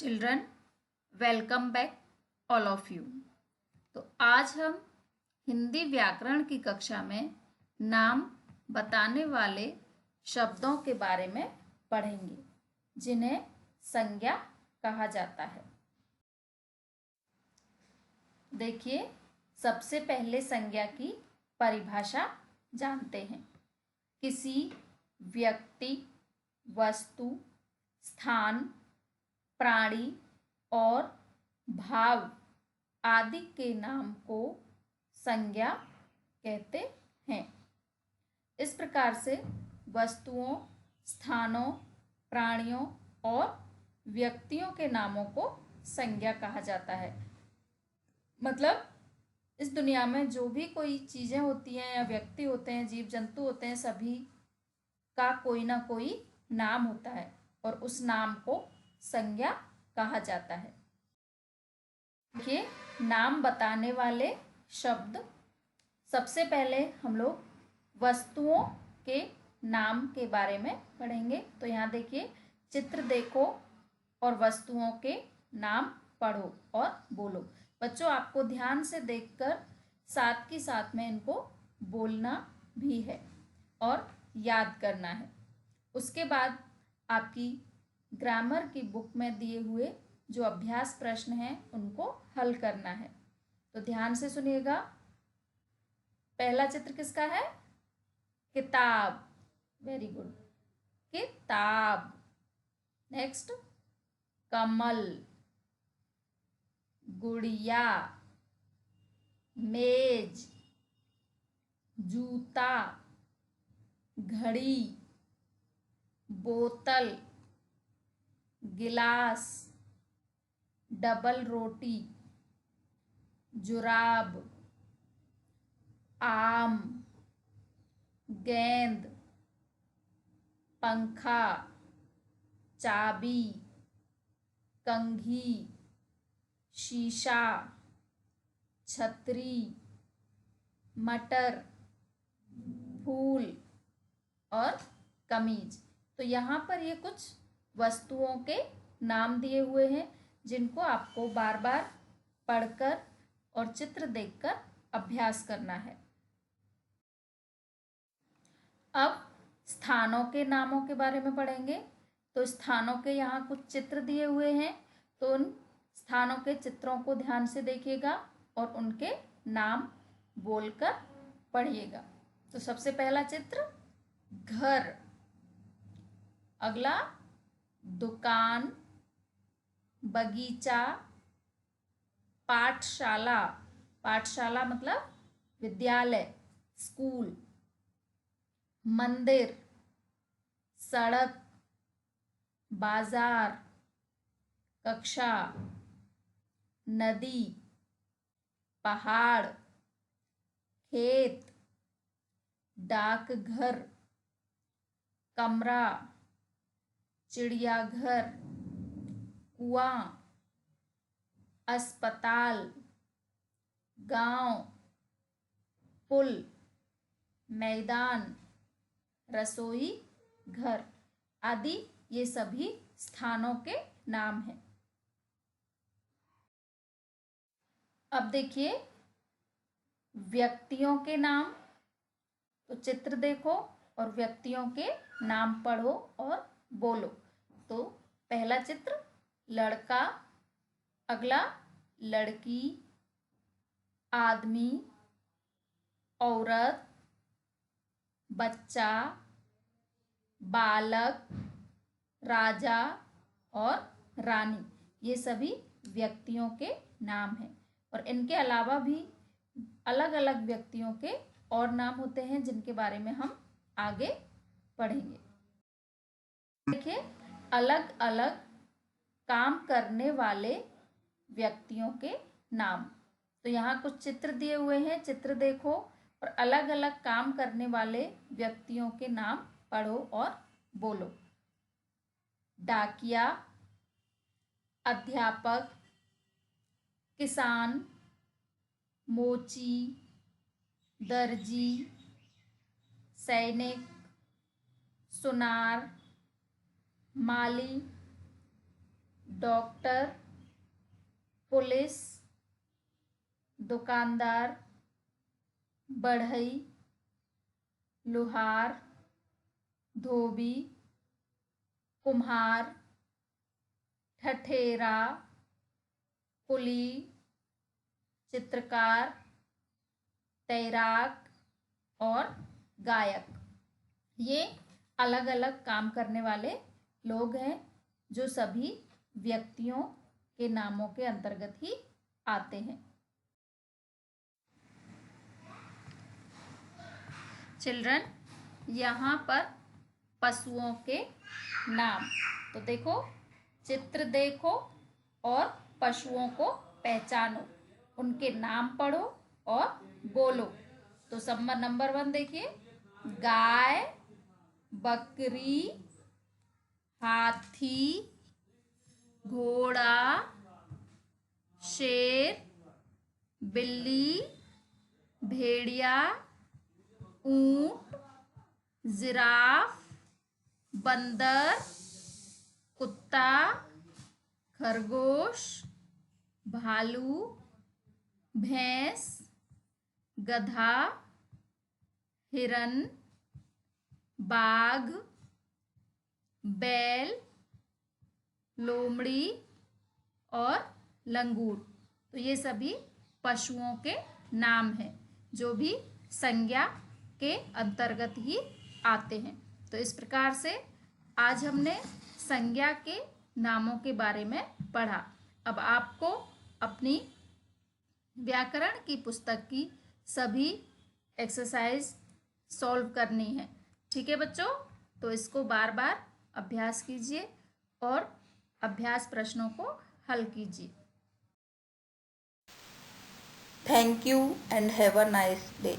Children, welcome back all of you. तो आज हम हिंदी व्याकरण की कक्षा में नाम बताने वाले शब्दों के बारे में पढ़ेंगे जिन्हें संज्ञा कहा जाता है। देखिए, सबसे पहले संज्ञा की परिभाषा जानते हैं। किसी व्यक्ति, वस्तु, स्थान, प्राणी और भाव आदि के नाम को संज्ञा कहते हैं। इस प्रकार से वस्तुओं, स्थानों, प्राणियों और व्यक्तियों के नामों को संज्ञा कहा जाता है। मतलब इस दुनिया में जो भी कोई चीज़ें होती हैं या व्यक्ति होते हैं, जीव जंतु होते हैं, सभी का कोई ना कोई नाम होता है और उस नाम को संज्ञा कहा जाता है। देखिए, नाम बताने वाले शब्द, सबसे पहले हम लोग वस्तुओं के नाम के बारे में पढ़ेंगे। तो यहाँ देखिए, चित्र देखो और वस्तुओं के नाम पढ़ो और बोलो। बच्चों, आपको ध्यान से देखकर साथ ही साथ में इनको बोलना भी है और याद करना है। उसके बाद आपकी ग्रामर की बुक में दिए हुए जो अभ्यास प्रश्न हैं उनको हल करना है। तो ध्यान से सुनिएगा। पहला चित्र किसका है? किताब। वेरी गुड, किताब। नेक्स्ट, कमल, गुड़िया, मेज, जूता, घड़ी, बोतल, गिलास, डबल रोटी, जुराब, आम, गेंद, पंखा, चाबी, कंघी, शीशा, छतरी, मटर, फूल और कमीज। तो यहाँ पर ये कुछ वस्तुओं के नाम दिए हुए हैं जिनको आपको बार बार पढ़कर और चित्र देखकर अभ्यास करना है। अब स्थानों के नामों के बारे में पढ़ेंगे। तो स्थानों के यहाँ कुछ चित्र दिए हुए हैं, तो उन स्थानों के चित्रों को ध्यान से देखिएगा और उनके नाम बोलकर पढ़िएगा। तो सबसे पहला चित्र घर, अगला दुकान, बगीचा, पाठशाला, पाठशाला मतलब विद्यालय, स्कूल, मंदिर, सड़क, बाजार, कक्षा, नदी, पहाड़, खेत, डाकघर, कमरा, चिड़ियाघर, कुआं, अस्पताल, गांव, पुल, मैदान, रसोई घर आदि ये सभी स्थानों के नाम हैं। अब देखिए व्यक्तियों के नाम। तो चित्र देखो और व्यक्तियों के नाम पढ़ो और बोलो। तो पहला चित्र लड़का, अगला लड़की, आदमी, औरत, बच्चा, बालक, राजा और रानी, ये सभी व्यक्तियों के नाम हैं। और इनके अलावा भी अलग अलग व्यक्तियों के और नाम होते हैं जिनके बारे में हम आगे पढ़ेंगे। देखिए, अलग अलग काम करने वाले व्यक्तियों के नाम। तो यहाँ कुछ चित्र दिए हुए हैं, चित्र देखो और अलग अलग काम करने वाले व्यक्तियों के नाम पढ़ो और बोलो। डाकिया, अध्यापक, किसान, मोची, दर्जी, सैनिक, सुनार, माली, डॉक्टर, पुलिस, दुकानदार, बढ़ई, लोहार, धोबी, कुम्हार, ठठेरा, कुली, चित्रकार, तैराक और गायक। ये अलग अलग काम करने वाले लोग हैं जो सभी व्यक्तियों के नामों के अंतर्गत ही आते हैं। चिल्ड्रन, यहाँ पर पशुओं के नाम, तो देखो चित्र देखो और पशुओं को पहचानो, उनके नाम पढ़ो और बोलो। तो नंबर 1 देखिए, गाय, बकरी, हाथी, घोड़ा, शेर, बिल्ली, भेड़िया, ऊंट, जिराफ, बंदर, कुत्ता, खरगोश, भालू, भैंस, गधा, हिरन, बाघ, बैल, लोमड़ी और लंगूर। तो ये सभी पशुओं के नाम हैं जो भी संज्ञा के अंतर्गत ही आते हैं। तो इस प्रकार से आज हमने संज्ञा के नामों के बारे में पढ़ा। अब आपको अपनी व्याकरण की पुस्तक की सभी एक्सरसाइज सॉल्व करनी है। ठीक है बच्चों, तो इसको बार बार अभ्यास कीजिए और अभ्यास प्रश्नों को हल कीजिए। Thank you and have a nice day.